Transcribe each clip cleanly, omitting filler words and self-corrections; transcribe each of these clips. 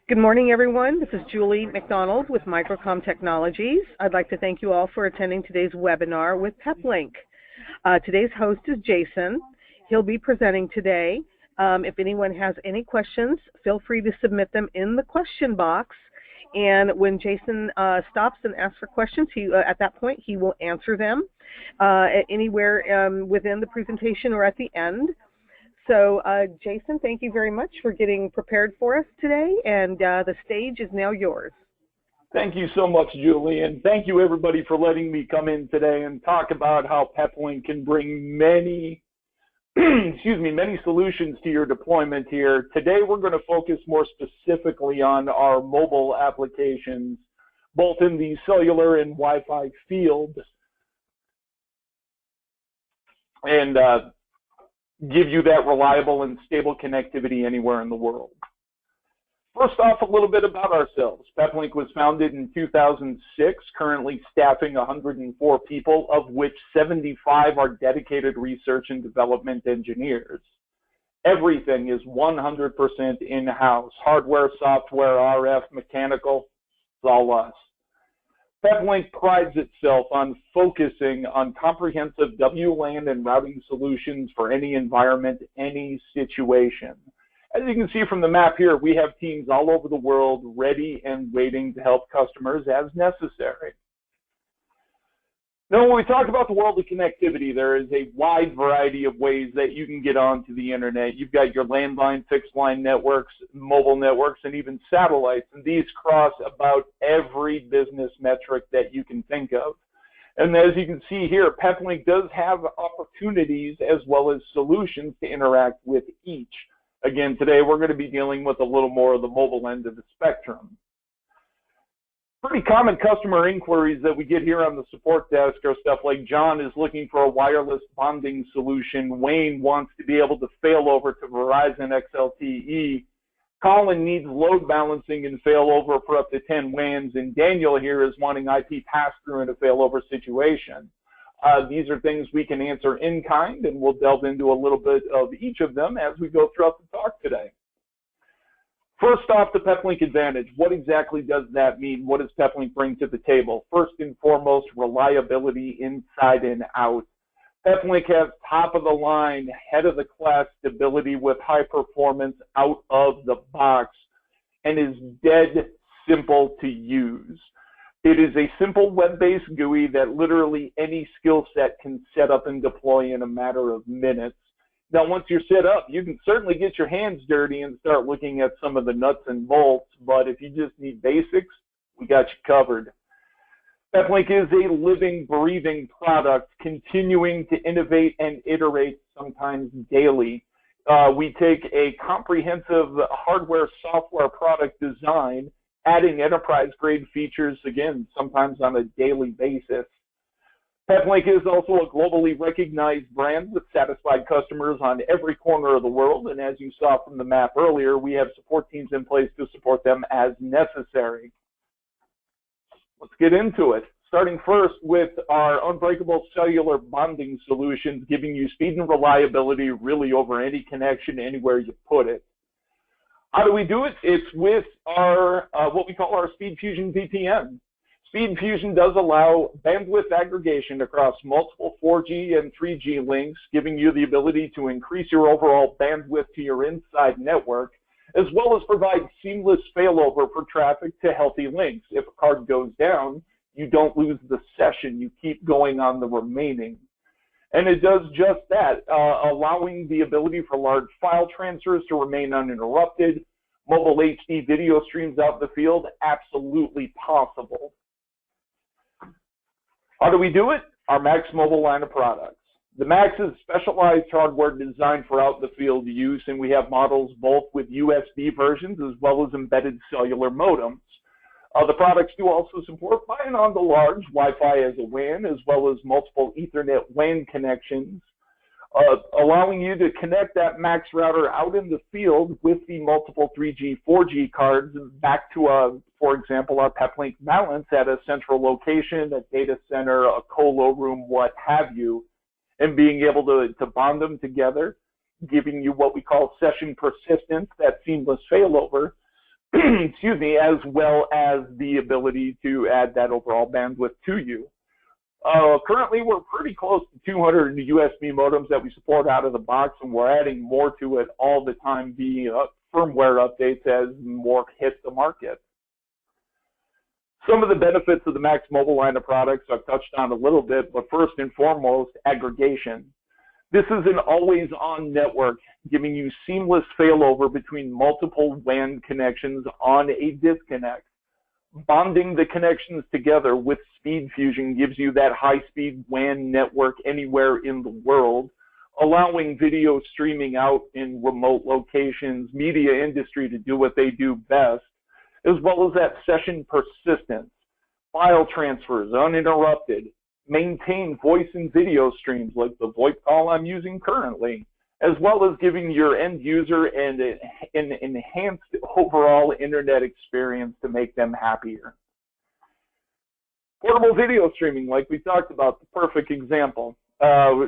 Good morning, everyone. This is Julie McDonald with Microcom Technologies. I'd like to thank you all for attending today's webinar with Peplink. Today's host is Jason. He'll be presenting today. If anyone has any questions, feel free to submit them in the question box. And when Jason stops and asks for questions, at that point, he will answer them anywhere within the presentation or at the end. So, Jason, thank you very much for getting prepared for us today, and the stage is now yours. Thank you so much, Julie, and thank you, everybody, for letting me come in today and talk about how Peplink can bring many, many solutions to your deployment here. Today, we're going to focus more specifically on our mobile applications, both in the cellular and Wi-Fi field, and give you that reliable and stable connectivity anywhere in the world. First off, a little bit about ourselves. Peplink was founded in 2006, currently staffing 104 people, of which 75 are dedicated research and development engineers. Everything is 100% in-house. Hardware, software, RF, mechanical, it's all us. Peplink prides itself on focusing on comprehensive WLAN and routing solutions for any environment, any situation. As you can see from the map here, we have teams all over the world ready and waiting to help customers as necessary. Now, when we talk about the world of connectivity, there is a wide variety of ways that you can get onto the internet. You've got your landline, fixed line networks, mobile networks, and even satellites. And these cross about every business metric that you can think of. And as you can see here, Peplink does have opportunities as well as solutions to interact with each. Again, today we're going to be dealing with a little more of the mobile end of the spectrum. Pretty common customer inquiries that we get here on the support desk are stuff like John is looking for a wireless bonding solution. Wayne wants to be able to fail over to Verizon XLTE. Colin needs load balancing and failover for up to 10 WANs. And Daniel here is wanting IP pass-through in a failover situation. These are things we can answer in kind, and we'll delve into a little bit of each of them as we go throughout the talk today. First off, the Peplink advantage. What exactly does that mean? What does Peplink bring to the table? First and foremost, reliability inside and out. Peplink has top-of-the-line, head-of-the-class stability with high performance out of the box and is dead simple to use. It is a simple web-based GUI that literally any skill set can set up and deploy in a matter of minutes. Now, once you're set up, you can certainly get your hands dirty and start looking at some of the nuts and bolts, but if you just need basics, we got you covered. Peplink is a living, breathing product, continuing to innovate and iterate sometimes daily. We take a comprehensive hardware, software product design, adding enterprise-grade features, again, sometimes on a daily basis. Peplink is also a globally recognized brand with satisfied customers on every corner of the world, and as you saw from the map earlier, we have support teams in place to support them as necessary. Let's get into it. Starting first with our Unbreakable cellular bonding solutions, giving you speed and reliability really over any connection, anywhere you put it. How do we do it? It's with our what we call our SpeedFusion VPN. SpeedFusion does allow bandwidth aggregation across multiple 4G and 3G links, giving you the ability to increase your overall bandwidth to your inside network, as well as provide seamless failover for traffic to healthy links. If a card goes down, you don't lose the session. You keep going on the remaining. And it does just that, allowing the ability for large file transfers to remain uninterrupted. Mobile HD video streams out in the field, absolutely possible. How do we do it? Our Max mobile line of products. The Max is specialized hardware designed for out in the field use, and we have models both with USB versions as well as embedded cellular modems. The products do also support by and on the large Wi-Fi as a WAN, as well as multiple Ethernet WAN connections, allowing you to connect that Max router out in the field with the multiple 3G, 4G cards back to, for example, our Peplink Balance at a central location, a data center, a colo room, what have you, and being able to bond them together, giving you what we call session persistence, that seamless failover, excuse me, as well as the ability to add that overall bandwidth to you. Currently, we're pretty close to 200 USB modems that we support out of the box, and we're adding more to it all the time via firmware updates as more hits the market. Some of the benefits of the Max Mobile line of products I've touched on a little bit, but first and foremost, aggregation. This is an always-on network, giving you seamless failover between multiple WAN connections on a disconnect. Bonding the connections together with Speed Fusion gives you that high-speed WAN network anywhere in the world, allowing video streaming out in remote locations, media industry to do what they do best, as well as that session persistence, file transfers uninterrupted, maintain voice and video streams like the VoIP call I'm using currently, as well as giving your end user an enhanced overall internet experience to make them happier. Portable video streaming, like we talked about, the perfect example.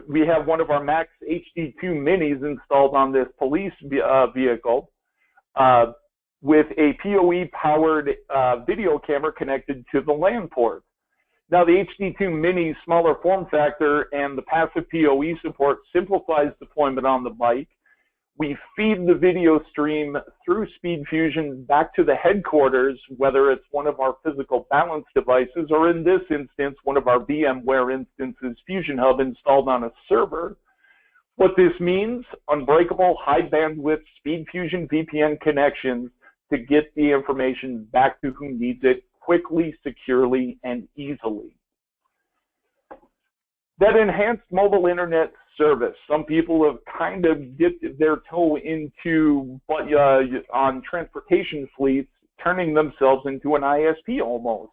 We have one of our Max HD2 minis installed on this police vehicle with a PoE-powered video camera connected to the LAN port. Now, the HD2 Mini's smaller form factor and the passive PoE support simplifies deployment on the bike. We feed the video stream through Speed Fusion back to the headquarters, whether it's one of our physical balance devices or, in this instance, one of our VMware instances, Fusion Hub installed on a server. What this means, Unbreakable, high bandwidth Speed Fusion VPN connections to get the information back to who needs it quickly, securely, and easily. That enhanced mobile internet service, some people have kind of dipped their toe into on transportation fleets, turning themselves into an ISP almost.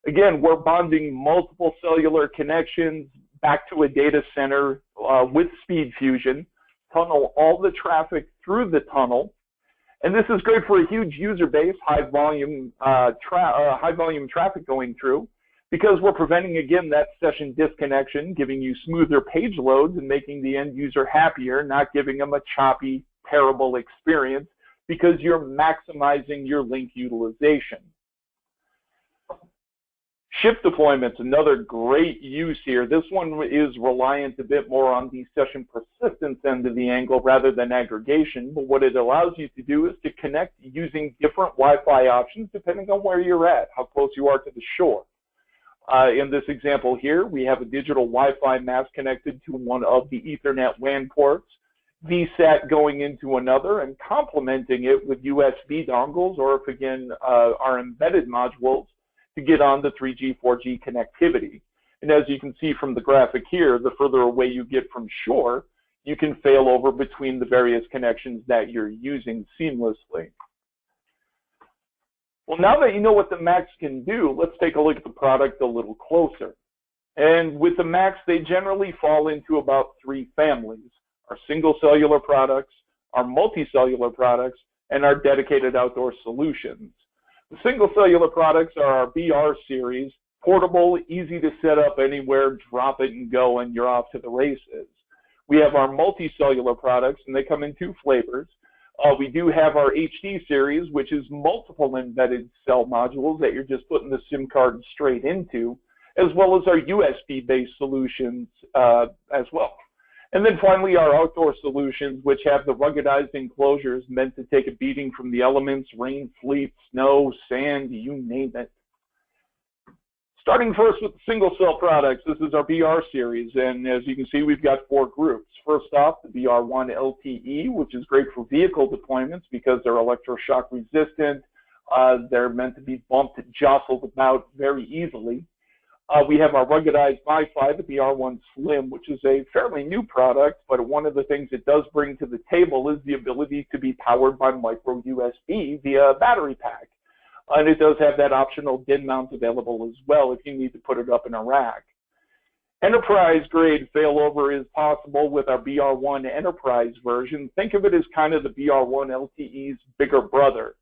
Again, we're bonding multiple cellular connections back to a data center with Speed Fusion, tunnel all the traffic through the tunnel. And this is great for a huge user base, high volume traffic going through, because we're preventing, again, that session disconnection, giving you smoother page loads and making the end user happier, not giving them a choppy, terrible experience, because you're maximizing your link utilization. Shift deployments, another great use here. This one is reliant a bit more on the session persistence end of the angle rather than aggregation, but what it allows you to do is to connect using different Wi-Fi options depending on where you're at, how close you are to the shore. In this example here, we have a digital Wi-Fi mask connected to one of the Ethernet WAN ports, VSAT going into another, and complementing it with USB dongles, or if again, our embedded modules, to get on the 3G, 4G connectivity. And as you can see from the graphic here, the further away you get from shore, you can fail over between the various connections that you're using seamlessly. Well, now that you know what the Max can do, let's take a look at the product a little closer. And with the Max, they generally fall into about three families: our single cellular products, our multi-cellular products, and our dedicated outdoor solutions. The single cellular products are our BR series, portable, easy to set up anywhere, drop it and go, and you're off to the races. We have our multi-cellular products, and they come in two flavors. We do have our HD series, which is multiple embedded cell modules that you're just putting the SIM card straight into, as well as our USB-based solutions as well. And then finally, our outdoor solutions, which have the ruggedized enclosures meant to take a beating from the elements, rain, sleet, snow, sand, you name it. Starting first with the single cell products, this is our BR series, and as you can see, we've got four groups. First off, the BR1 LTE, which is great for vehicle deployments because they're electroshock resistant. They're meant to be bumped and jostled about very easily. We have our Ruggedized MiFi, the BR1 Slim, which is a fairly new product, but one of the things it does bring to the table is the ability to be powered by micro USB via a battery pack. And it does have that optional DIN mount available as well if you need to put it up in a rack. Enterprise grade failover is possible with our BR1 Enterprise version. Think of it as kind of the BR1 LTE's bigger brother.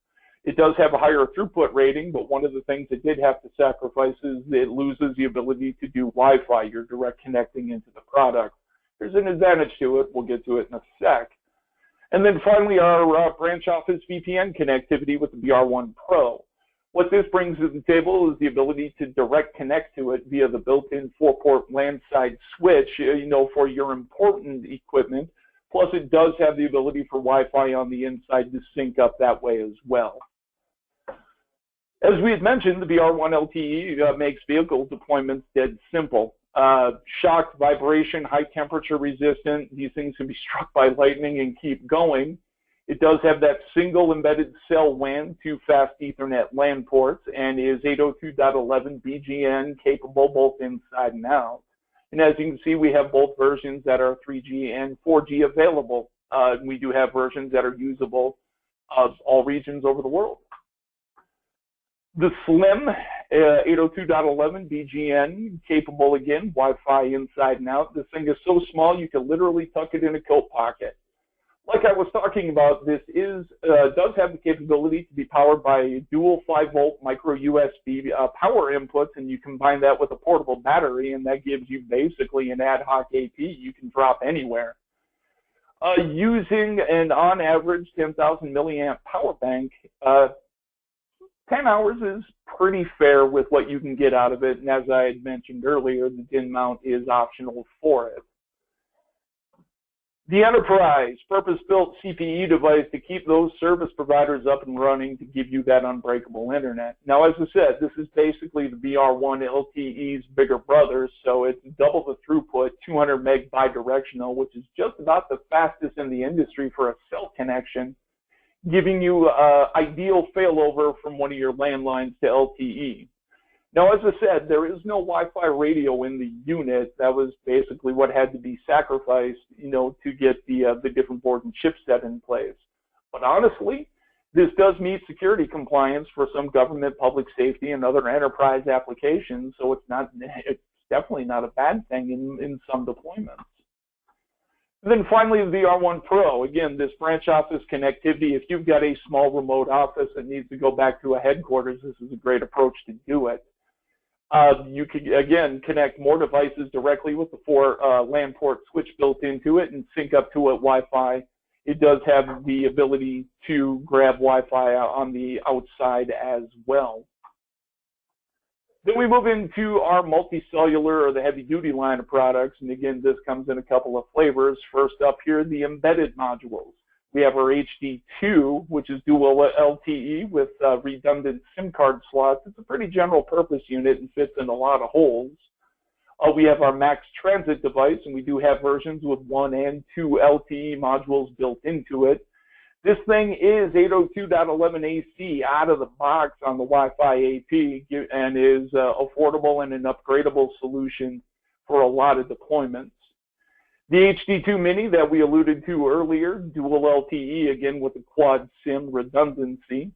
It does have a higher throughput rating, but one of the things it did have to sacrifice is it loses the ability to do Wi-Fi. You're direct connecting into the product. There's an advantage to it. We'll get to it in a sec. And then finally, our branch office VPN connectivity with the BR1 Pro. What this brings to the table is the ability to direct connect to it via the built-in 4-port LAN side switch, for your important equipment. Plus, it does have the ability for Wi-Fi on the inside to sync up that way as well. As we had mentioned, the BR1 LTE makes vehicle deployments dead simple. Shock, vibration, high temperature resistant. These things can be struck by lightning and keep going. It does have that single embedded cell WAN to fast Ethernet LAN ports and is 802.11 BGN capable both inside and out. And as you can see, we have both versions that are 3G and 4G available. We do have versions that are usable of all regions over the world. The slim 802.11 BGN capable again, Wi-Fi inside and out. This thing is so small you can literally tuck it in a coat pocket. Like I was talking about, this does have the capability to be powered by dual 5-volt micro USB power inputs, and you combine that with a portable battery, and that gives you basically an ad hoc AP you can drop anywhere. Using an on average 10,000 milliamp power bank, 10 hours is pretty fair with what you can get out of it, and as I had mentioned earlier, the DIN mount is optional for it. The enterprise purpose-built CPE device to keep those service providers up and running to give you that unbreakable internet. Now, as I said, this is basically the BR1 LTE's bigger brother, so it's double the throughput, 200 meg bidirectional, which is just about the fastest in the industry for a cell connection, giving you ideal failover from one of your landlines to LTE. Now, as I said, there is no Wi-Fi radio in the unit. That was basically what had to be sacrificed, to get the different board and chipset in place. But honestly, this does meet security compliance for some government, public safety, and other enterprise applications. So it's definitely not a bad thing in some deployments. And then finally, the BR1 Pro. Again, this branch office connectivity. If you've got a small remote office that needs to go back to a headquarters, this is a great approach to do it. You can, again, connect more devices directly with the 4 LAN port switch built into it and sync up to it Wi-Fi. It does have the ability to grab Wi-Fi on the outside as well. Then we move into our multi-cellular or the heavy-duty line of products. And again, this comes in a couple of flavors. First up here, the embedded modules. We have our HD2, which is dual LTE with redundant SIM card slots. It's a pretty general purpose unit and fits in a lot of holes. We have our Max Transit device, and we do have versions with 1 and 2 LTE modules built into it. This thing is 802.11 AC out of the box on the Wi-Fi AP and is affordable and an upgradable solution for a lot of deployments. The HD2 Mini that we alluded to earlier, dual LTE, again with the quad SIM redundancy.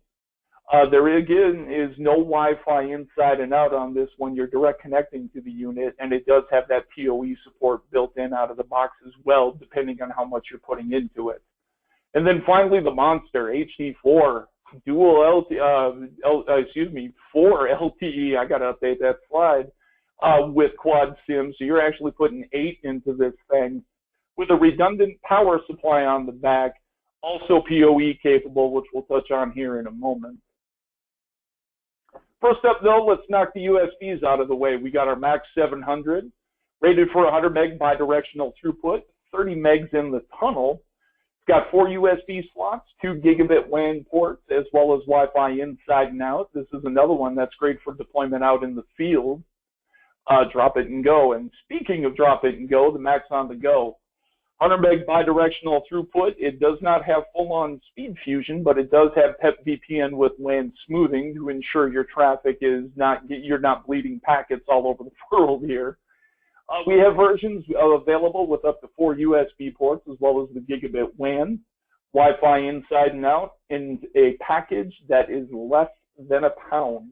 There again is no Wi-Fi inside and out on this one. You're direct connecting to the unit, and it does have that PoE support built in out of the box as well, depending on how much you're putting into it. And then finally, the monster, HD4, dual 4 LTE. I got to update that slide. With quad SIM, so you're actually putting 8 into this thing with a redundant power supply on the back, also PoE capable, which we'll touch on here in a moment. First up, though, let's knock the USBs out of the way. We got our Max 700, rated for 100 meg bidirectional throughput, 30 megs in the tunnel. It's got 4 USB slots, 2 gigabit WAN ports, as well as Wi-Fi inside and out. This is another one that's great for deployment out in the field. Drop it and go. And speaking of drop it and go, the Max on the go. 100 meg bidirectional throughput. It does not have full-on speed fusion, but it does have PEP-VPN with WAN smoothing to ensure your traffic is you're not bleeding packets all over the world here. We have versions available with up to 4 USB ports as well as the gigabit WAN, Wi-Fi inside and out, in a package that is less than £1.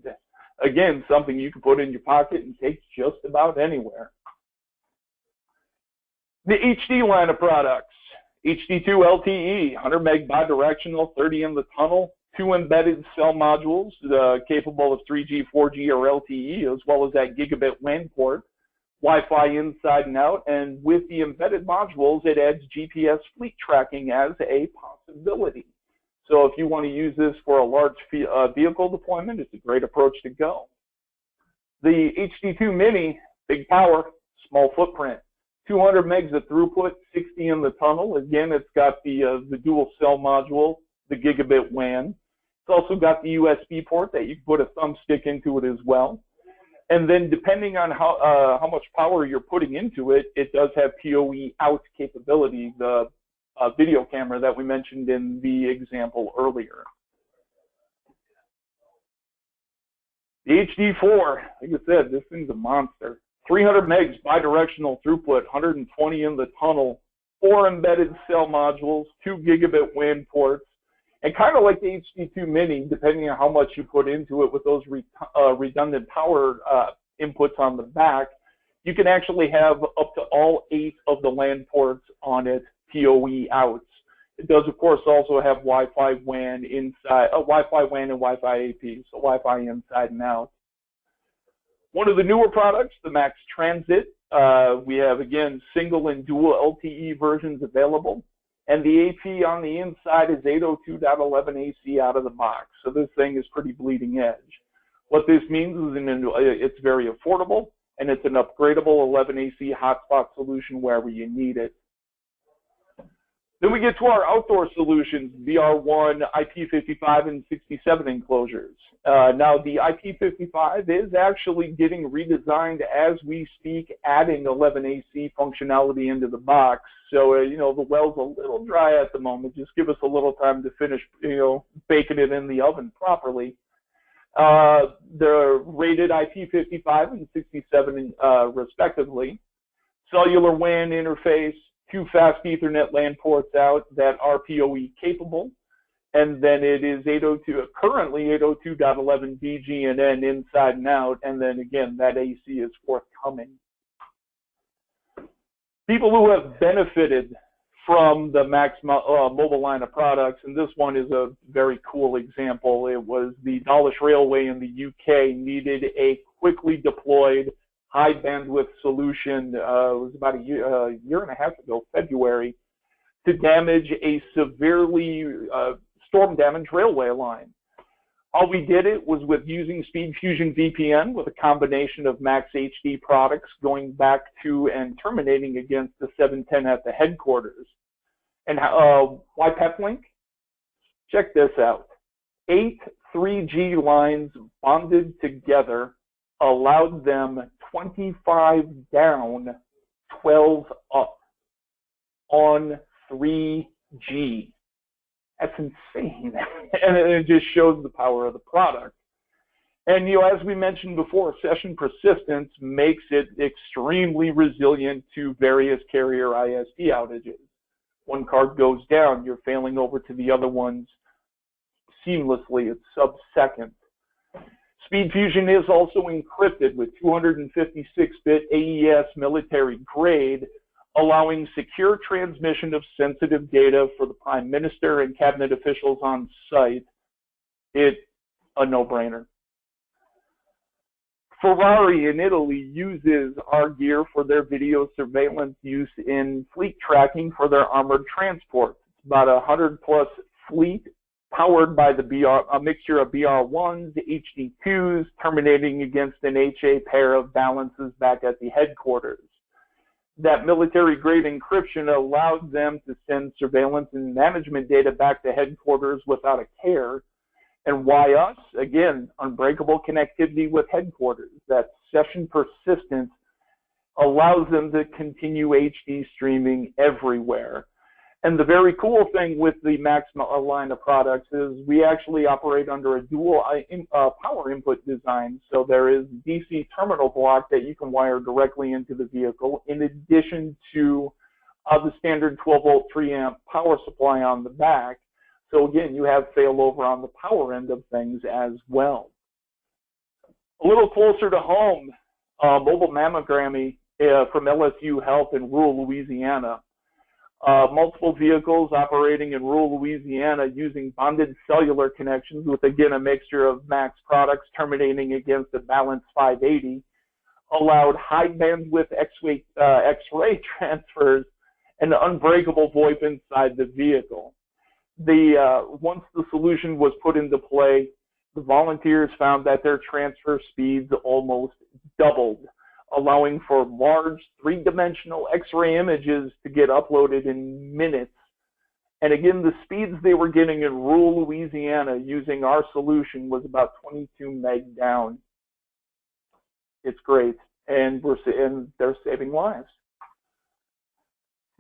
Again, something you can put in your pocket and take just about anywhere. The HD line of products, HD2 LTE, 100 meg bidirectional, 30 in the tunnel, 2 embedded cell modules capable of 3G, 4G, or LTE, as well as that gigabit WAN port. Wi-Fi inside and out, and with the embedded modules, it adds GPS fleet tracking as a possibility. So if you want to use this for a large vehicle deployment, it's a great approach to go. The HD2 Mini, big power, small footprint, 200 megs of throughput, 60 in the tunnel. Again, it's got the dual cell module, the gigabit WAN. It's also got the USB port that you can put a thumbstick into it as well. And then depending on how much power you're putting into it, it does have PoE out capability, the video camera that we mentioned in the example earlier. The HD4, like I said, this thing's a monster. 300 megs bidirectional throughput, 120 in the tunnel, 4 embedded cell modules, 2 gigabit WAN ports, and kind of like the HD2 Mini, depending on how much you put into it with those redundant power inputs on the back, you can actually have up to all 8 of the LAN ports on it, PoE outs. It does, of course, also have Wi-Fi WAN inside, Wi-Fi WAN and Wi-Fi AP, so Wi-Fi inside and out. One of the newer products, the Max Transit, we have, again, single and dual LTE versions available. And the AP on the inside is 802.11 AC out of the box. So this thing is pretty bleeding edge. What this means is it's very affordable, and it's an upgradable 11 AC hotspot solution wherever you need it. Then we get to our outdoor solutions, BR1, IP55, and 67 enclosures. Now, the IP55 is actually getting redesigned as we speak, adding 11 AC functionality into the box. So, you know, the well's a little dry at the moment. Just give us a little time to finish, you know, baking it in the oven properly. They're rated IP55 and 67 respectively. Cellular WAN interface, 2 fast Ethernet LAN ports out that are PoE capable, and then it is currently 802.11 BGNN inside and out, and then again that AC is forthcoming. People who have benefited from the Max mobile line of products, and this one is a very cool example. It was the Dawlish Railway in the UK needed a quickly deployed high bandwidth solution, it was about a year and a half ago, February, to damage a severely storm damaged railway line. All we did it was with using SpeedFusion VPN with a combination of Max HD products going back to and terminating against the 710 at the headquarters. And why Peplink? Check this out. 8 3G lines bonded together allowed them 25 down, 12 up on 3G. That's insane. And it just shows the power of the product. And, you know, as we mentioned before, session persistence makes it extremely resilient to various carrier ISP outages. One card goes down, you're failing over to the other ones seamlessly. It's sub-second. SpeedFusion is also encrypted with 256-bit AES military grade, allowing secure transmission of sensitive data for the Prime Minister and cabinet officials on site. It's a no-brainer. Ferrari in Italy uses our gear for their video surveillance use in fleet tracking for their armored transports. It's about 100+ fleet powered by a mixture of BR1s, HD2s, terminating against an HA pair of balances back at the headquarters. That military-grade encryption allowed them to send surveillance and management data back to headquarters without a care. And why us? Again, unbreakable connectivity with headquarters. That session persistence allows them to continue HD streaming everywhere. And the very cool thing with the Max line of products is we actually operate under a dual power input design. So there is DC terminal block that you can wire directly into the vehicle, in addition to the standard 12-volt 3-amp power supply on the back. So again, you have failover on the power end of things as well. A little closer to home, mobile mammography from LSU Health in rural Louisiana. Multiple vehicles operating in rural Louisiana using bonded cellular connections with, again, a mixture of Max products terminating against a balanced 580, allowed high bandwidth X-ray transfers and unbreakable VoIP inside the vehicle. Once the solution was put into play, the volunteers found that their transfer speeds almost doubled, allowing for large three-dimensional X-ray images to get uploaded in minutes. And again, the speeds they were getting in rural Louisiana using our solution was about 22 meg down. It's great, and they're saving lives.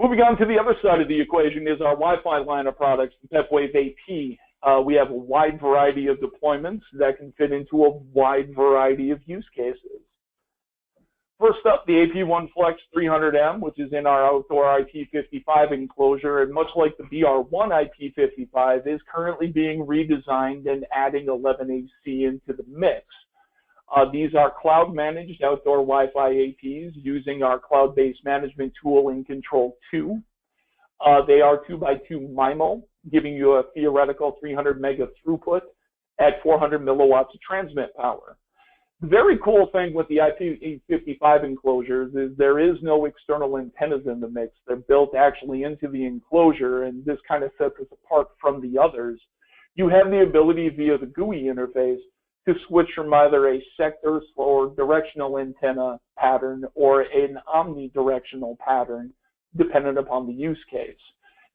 Moving on to the other side of the equation is our Wi-Fi line of products, PepWave AP. We have a wide variety of deployments that can fit into a wide variety of use cases. First up, the AP1 Flex 300M, which is in our outdoor IP55 enclosure, and much like the BR1 IP55, is currently being redesigned and adding 11AC into the mix. These are cloud-managed outdoor Wi-Fi APs using our cloud-based management tool InControl 2. They are 2x2 MIMO, giving you a theoretical 300 meg of throughput at 400 milliwatts of transmit power. The very cool thing with the IP55 enclosures is there is no external antennas in the mix. They're built actually into the enclosure, and this kind of sets us apart from the others. You have the ability via the GUI interface to switch from either a sector or directional antenna pattern or an omnidirectional pattern, dependent upon the use case.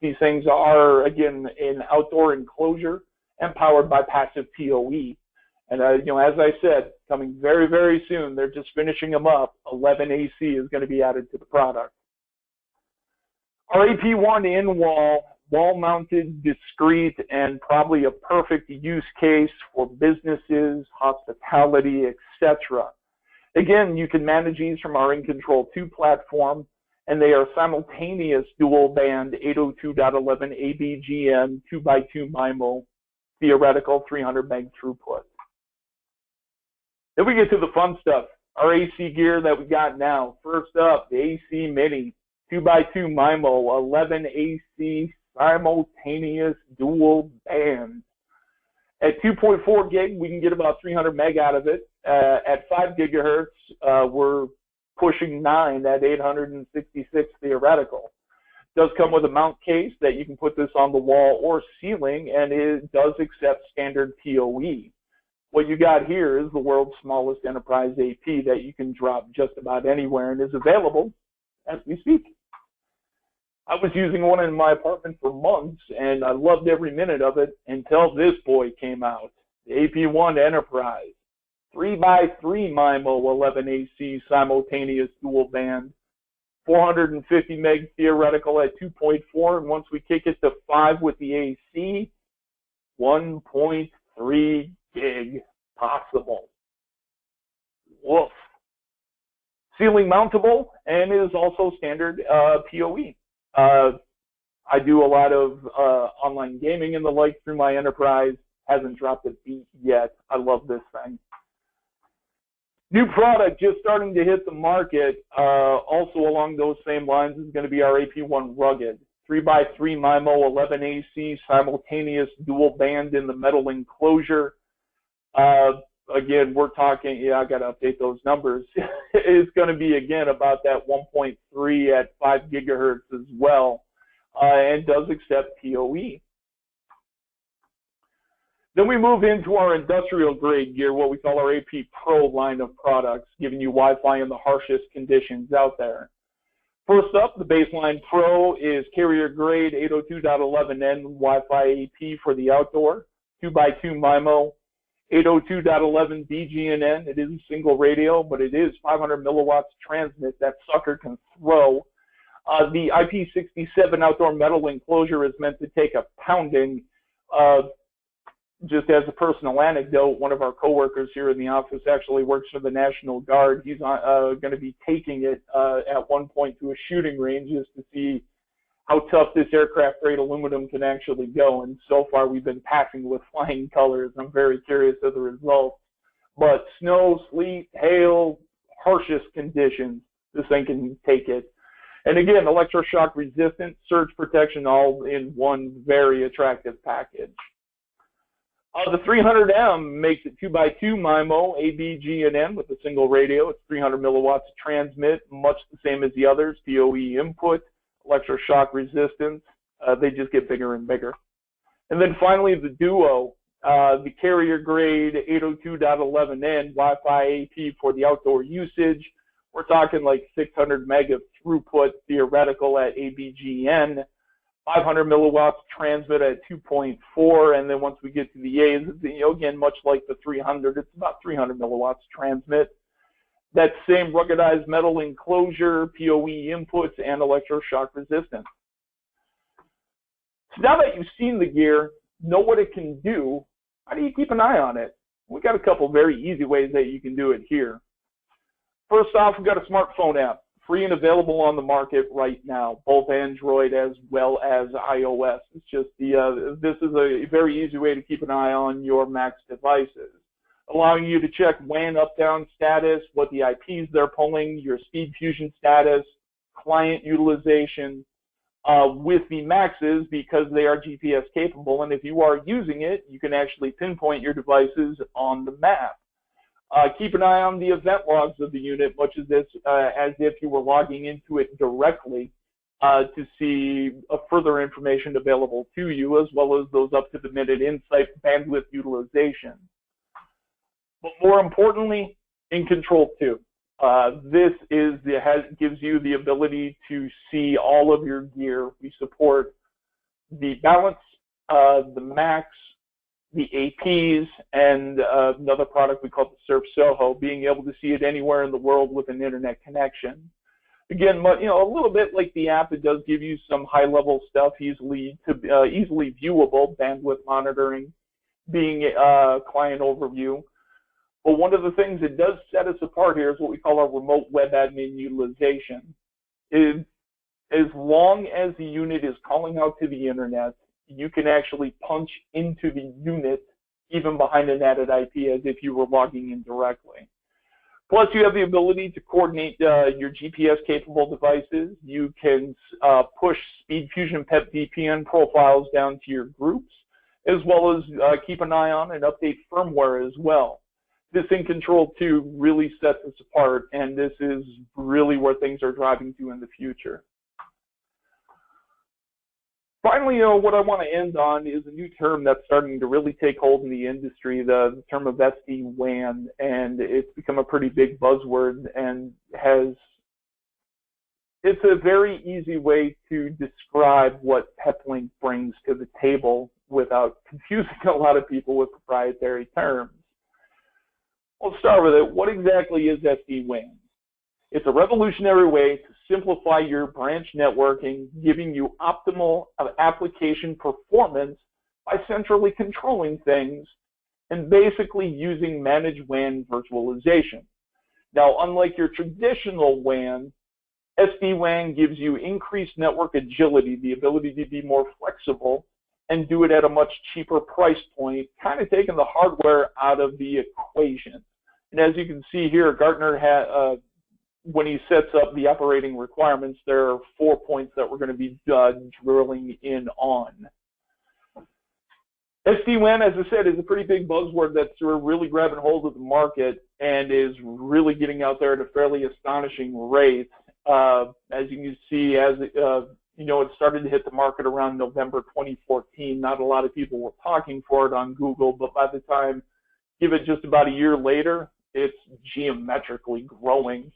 These things are, again, an outdoor enclosure and powered by passive PoE. And as I said, coming very, very soon, they're just finishing them up. 11AC is going to be added to the product. Our AP1 in-wall, wall-mounted, discrete, and probably a perfect use case for businesses, hospitality, etc. Again, you can manage these from our InControl 2 platform, and they are simultaneous dual-band 802.11 ABGN 2x2 MIMO, theoretical 300 meg throughput. Then we get to the fun stuff, our AC gear that we got now. First up, the AC Mini 2x2 MIMO 11 AC simultaneous dual band. At 2.4 gig, we can get about 300 meg out of it. At 5 gigahertz, we're pushing 9 at 866 theoretical. It does come with a mount case that you can put this on the wall or ceiling, and it does accept standard PoE. What you got here is the world's smallest enterprise AP that you can drop just about anywhere and is available as we speak. I was using one in my apartment for months, and I loved every minute of it until this boy came out, the AP1 Enterprise. 3x3 MIMO 11AC simultaneous dual band, 450 meg theoretical at 2.4, and once we kick it to 5 with the AC, 1.3 gig possible. Woof. Ceiling mountable and is also standard PoE. I do a lot of online gaming and the like through my enterprise. Hasn't dropped a beat yet. I love this thing. New product just starting to hit the market, also along those same lines, is going to be our AP1 Rugged. 3x3 MIMO 11AC simultaneous dual band in the metal enclosure. Again, we're talking, yeah, I got to update those numbers. It's going to be, again, about that 1.3 at 5 gigahertz as well, and does accept PoE. Then we move into our industrial grade gear, what we call our AP Pro line of products, giving you Wi-Fi in the harshest conditions out there. First up, the Baseline Pro is carrier grade 802.11n Wi-Fi AP for the outdoor, 2x2 MIMO, 802.11 BGNN. It is a single radio, but it is 500 milliwatts transmit. That sucker can throw. The IP67 outdoor metal enclosure is meant to take a pounding. Just as a personal anecdote, one of our coworkers here in the office actually works for the National Guard. He's going to be taking it at one point to a shooting range just to see how tough this aircraft grade aluminum can actually go. And so far we've been passing with flying colors. I'm very curious of the results. But snow, sleet, hail, harshest conditions, this thing can take it. And again, electroshock resistant, surge protection, all in one very attractive package. The 300M makes it 2x2 MIMO, A, B, G, and N with a single radio. It's 300 milliwatts to transmit, much the same as the others. PoE input, electroshock resistance. They just get bigger and bigger. And then finally, the Duo, the carrier grade 802.11n Wi-Fi AP for the outdoor usage. We're talking like 600 meg of throughput theoretical at ABGN, 500 milliwatts transmit at 2.4, and then once we get to the A's, again, much like the 300, it's about 300 milliwatts transmit. That same ruggedized metal enclosure, PoE inputs, and electroshock resistance. So now that you've seen the gear, know what it can do, how do you keep an eye on it? We've got a couple very easy ways that you can do it here. First off, we've got a smartphone app, free and available on the market right now, both Android as well as iOS. It's just this is a very easy way to keep an eye on your Mac's devices, allowing you to check WAN up-down status, what the IPs they're pulling, your speed fusion status, client utilization, with the Maxes because they are GPS capable, and if you are using it, you can actually pinpoint your devices on the map. Keep an eye on the event logs of the unit, much as if you were logging into it directly to see further information available to you, as well as those up-to-the-minute insight bandwidth utilization. But more importantly, InControl 2. This gives you the ability to see all of your gear. We support the balance, the Macs, the APs, and another product we call the Surf Soho, being able to see it anywhere in the world with an internet connection. Again, a little bit like the app, it does give you some high-level stuff, easily viewable, bandwidth monitoring, being client overview. But one of the things that does set us apart here is what we call our remote web admin utilization. As long as the unit is calling out to the internet, you can actually punch into the unit even behind an added IP as if you were logging in directly. Plus, you have the ability to coordinate your GPS-capable devices. You can push SpeedFusion PEP VPN profiles down to your groups, as well as keep an eye on and update firmware as well. This InControl 2 really sets us apart, and this is really where things are driving to in the future. Finally, what I want to end on is a new term that's starting to really take hold in the industry, the term of SD-WAN, and it's become a pretty big buzzword and it's a very easy way to describe what Peplink brings to the table without confusing a lot of people with proprietary terms. We'll start with it. What exactly is SD-WAN? It's a revolutionary way to simplify your branch networking, giving you optimal application performance by centrally controlling things and basically using managed WAN virtualization. Now, unlike your traditional WAN, SD-WAN gives you increased network agility, the ability to be more flexible and do it at a much cheaper price point, kind of taking the hardware out of the equation. And as you can see here, Gartner when he sets up the operating requirements, there are 4 points that we're going to be drilling in on. SD-WAN, as I said, is a pretty big buzzword that's really grabbing hold of the market and is really getting out there at a fairly astonishing rate. As you can see, it started to hit the market around November 2014. Not a lot of people were talking for it on Google, but by the time, give it just about a year later, it's geometrically growing.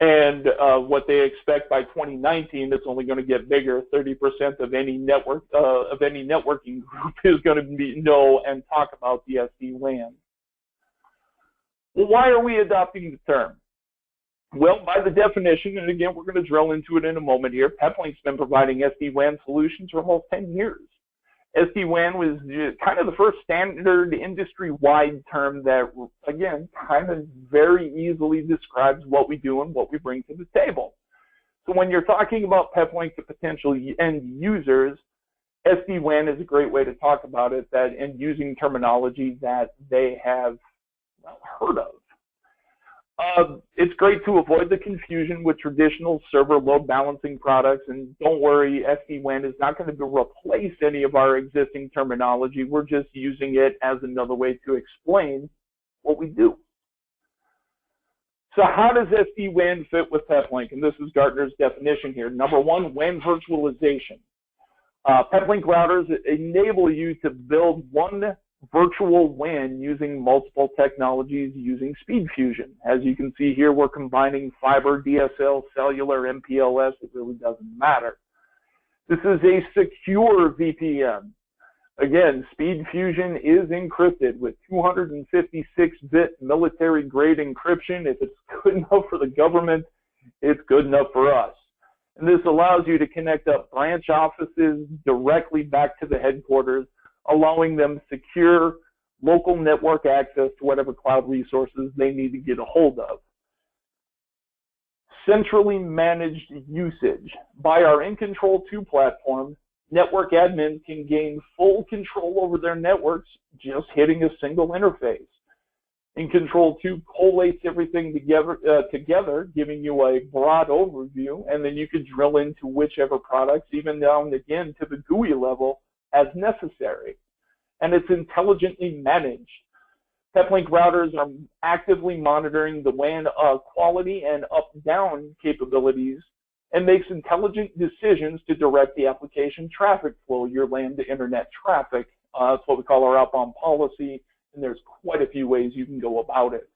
And what they expect by 2019, it's only going to get bigger. 30% of any networking group is going to know and talk about the SD-WAN. Well, why are we adopting the term? Well, by the definition, and again, we're going to drill into it in a moment here, Peplink's been providing SD-WAN solutions for almost 10 years. SD-WAN was kind of the first standard industry-wide term that, again, kind of very easily describes what we do and what we bring to the table. So when you're talking about Peplink to potential end users, SD-WAN is a great way to talk about it, and using terminology that they have heard of. It's great to avoid the confusion with traditional server load balancing products, and don't worry, SD-WAN is not going to replace any of our existing terminology. We're just using it as another way to explain what we do. So how does SD-WAN fit with Peplink? And this is Gartner's definition here. Number one, WAN virtualization. Peplink routers enable you to build one virtual WAN using multiple technologies using SpeedFusion. As you can see here, we're combining fiber, DSL, cellular, MPLS. It really doesn't matter. This is a secure VPN. Again, SpeedFusion is encrypted with 256-bit military-grade encryption. If it's good enough for the government, it's good enough for us. And this allows you to connect up branch offices directly back to the headquarters, allowing them secure local network access to whatever cloud resources they need to get a hold of. Centrally managed usage. By our InControl 2 platform, network admins can gain full control over their networks just hitting a single interface. InControl 2 collates everything together, giving you a broad overview, and then you could drill into whichever products, even down again to the GUI level, as necessary. And it's intelligently managed. Peplink routers are actively monitoring the WAN quality and up-down capabilities, and makes intelligent decisions to direct the application traffic flow, your LAN to internet traffic. That's what we call our outbound policy, and there's quite a few ways you can go about it.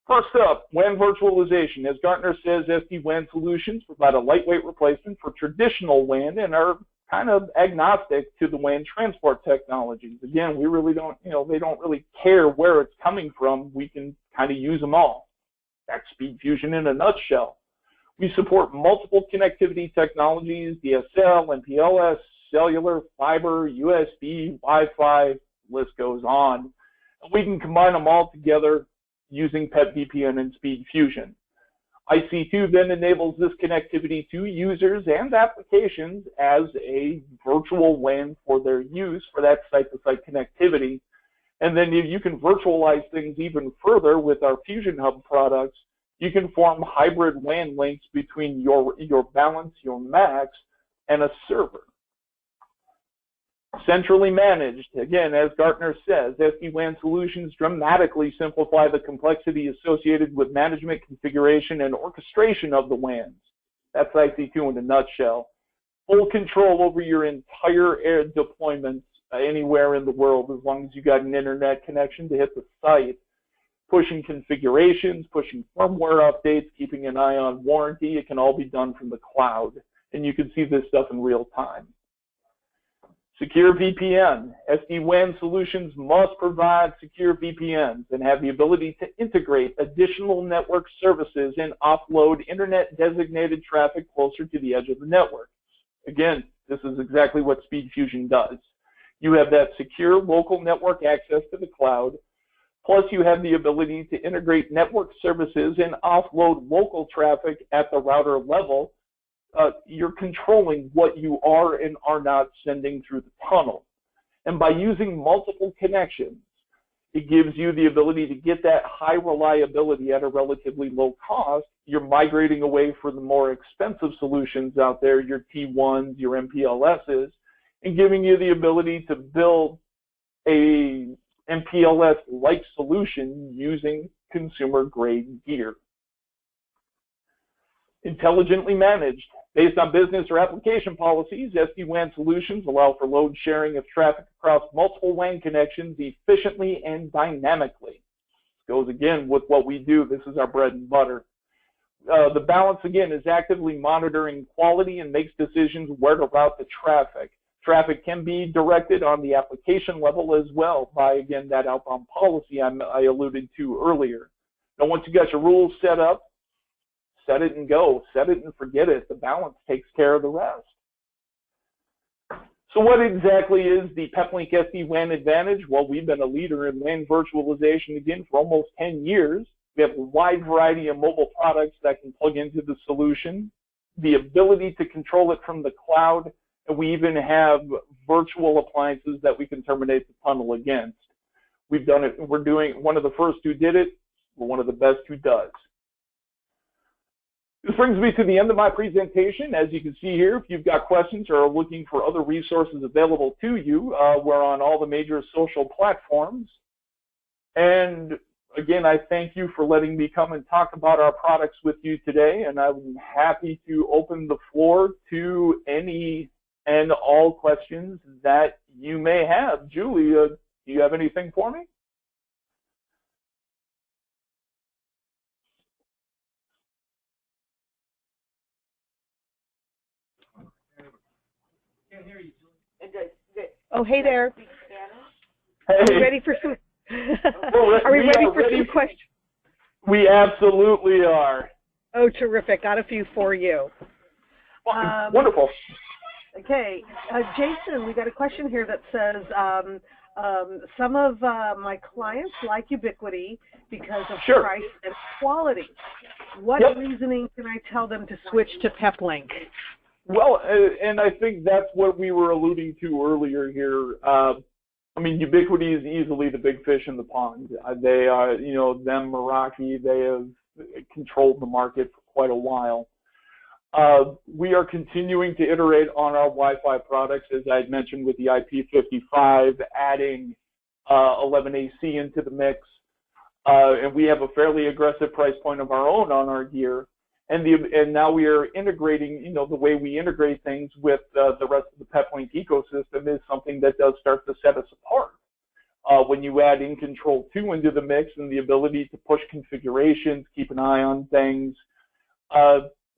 First up, WAN virtualization. As Gartner says, SD-WAN solutions provide a lightweight replacement for traditional WAN and are kind of agnostic to the WAN transport technologies. Again, we really don't, they don't really care where it's coming from. We can kind of use them all. That's SpeedFusion in a nutshell. We support multiple connectivity technologies, DSL, MPLS, cellular, fiber, USB, Wi-Fi, list goes on. And we can combine them all together using PepVPN and SpeedFusion. IC2 then enables this connectivity to users and applications as a virtual WAN for their use for that site-to-site connectivity. And then you can virtualize things even further with our Fusion Hub products. You can form hybrid WAN links between your balance, your MAX, and a server. Centrally managed, again, as Gartner says, SD-WAN solutions dramatically simplify the complexity associated with management, configuration, and orchestration of the WANs. That's IC2 in a nutshell. Full control over your entire air deployments anywhere in the world, as long as you got an internet connection to hit the site. Pushing configurations, pushing firmware updates, keeping an eye on warranty. It can all be done from the cloud, and you can see this stuff in real time. Secure VPN. SD-WAN solutions must provide secure VPNs and have the ability to integrate additional network services and offload internet-designated traffic closer to the edge of the network. Again, this is exactly what SpeedFusion does. You have that secure local network access to the cloud, plus you have the ability to integrate network services and offload local traffic at the router level. You're controlling what you are and are not sending through the tunnel. And by using multiple connections, it gives you the ability to get that high reliability at a relatively low cost. You're migrating away from the more expensive solutions out there, your T1s, your MPLSs, and giving you the ability to build a MPLS-like solution using consumer-grade gear. Intelligently managed. Based on business or application policies, SD-WAN solutions allow for load sharing of traffic across multiple WAN connections efficiently and dynamically. This goes again with what we do. This is our bread and butter. The balance, again, is actively monitoring quality and makes decisions where to route the traffic. Traffic can be directed on the application level as well by, again, that outbound policy I alluded to earlier. Now, once you got your rules set up, set it and go. Set it and forget it. The balance takes care of the rest. So what exactly is the Peplink SD-WAN advantage? Well, we've been a leader in WAN virtualization, again, for almost 10 years. We have a wide variety of mobile products that can plug into the solution, the ability to control it from the cloud, and we even have virtual appliances that we can terminate the tunnel against. We've done it. We're doing one of the first who did it. We're one of the best who does. This brings me to the end of my presentation. As you can see here, if you've got questions or are looking for other resources available to you, we're on all the major social platforms. And again, I thank you for letting me come and talk about our products with you today, and I'm happy to open the floor to any and all questions that you may have. Julie, do you have anything for me? Can't hear you, Julie. Oh, hey there. Hey. Are we ready for some? Are we ready for some questions? We absolutely are. Oh, terrific! Got a few for you. Wonderful. Okay, Jason, we got a question here that says some of my clients like Ubiquiti because of price and quality. What reasoning can I tell them to switch to Peplink? Well, and I think that's what we were alluding to earlier here. I mean, Ubiquiti is easily the big fish in the pond. They are, you know, them, Meraki, they have controlled the market for quite a while. We are continuing to iterate on our Wi-Fi products, as I had mentioned with the IP55, adding 11AC into the mix. And we have a fairly aggressive price point of our own on our gear. And now we are integrating, you know, the way we integrate things with the rest of the Peplink ecosystem is something that does start to set us apart. When you add InControl 2 into the mix and the ability to push configurations, keep an eye on things,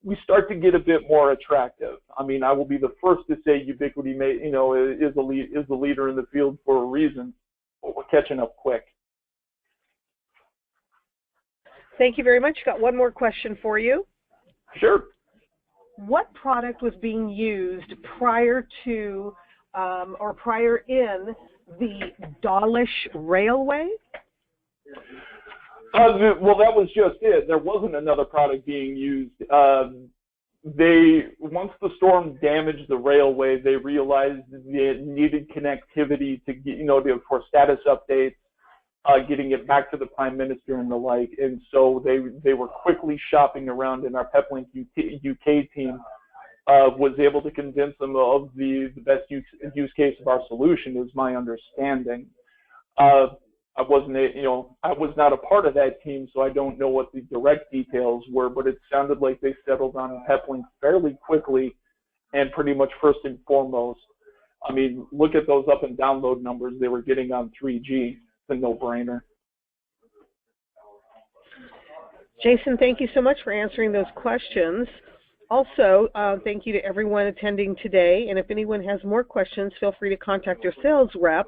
we start to get a bit more attractive. I mean, I will be the first to say Ubiquiti is the leader in the field for a reason, but we're catching up quick. Thank you very much. Got one more question for you. Sure. What product was being used prior to or prior in the Dawlish Railway? Well, that was just it. There wasn't another product being used. Once the storm damaged the railway, they realized they needed connectivity to get, for status updates, getting it back to the Prime Minister and the like. And so they were quickly shopping around, and our Peplink UK team was able to convince them of the best use case of our solution, is my understanding. I was not a part of that team, so I don't know what the direct details were, but it sounded like they settled on Peplink fairly quickly and pretty much first and foremost. I mean, look at those up and download numbers they were getting on 3G. It's a no-brainer. Jason, thank you so much for answering those questions. Also, thank you to everyone attending today. And if anyone has more questions, feel free to contact your sales rep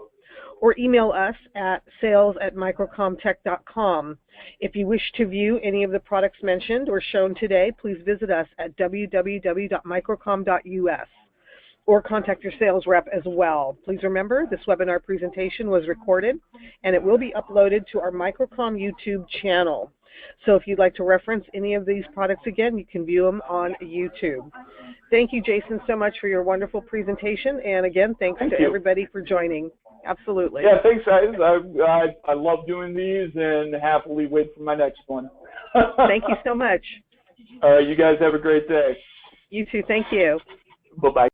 or email us at sales@microcomtech.com. If you wish to view any of the products mentioned or shown today, please visit us at www.microcom.us or contact your sales rep as well. Please remember, this webinar presentation was recorded and it will be uploaded to our Microcom YouTube channel. So if you'd like to reference any of these products again, you can view them on YouTube. Thank you, Jason, so much for your wonderful presentation. And again, thanks to everybody for joining. Absolutely. Yeah, thanks, guys. I love doing these and happily wait for my next one. Thank you so much. All right, you guys have a great day. You too. Thank you. Bye-bye.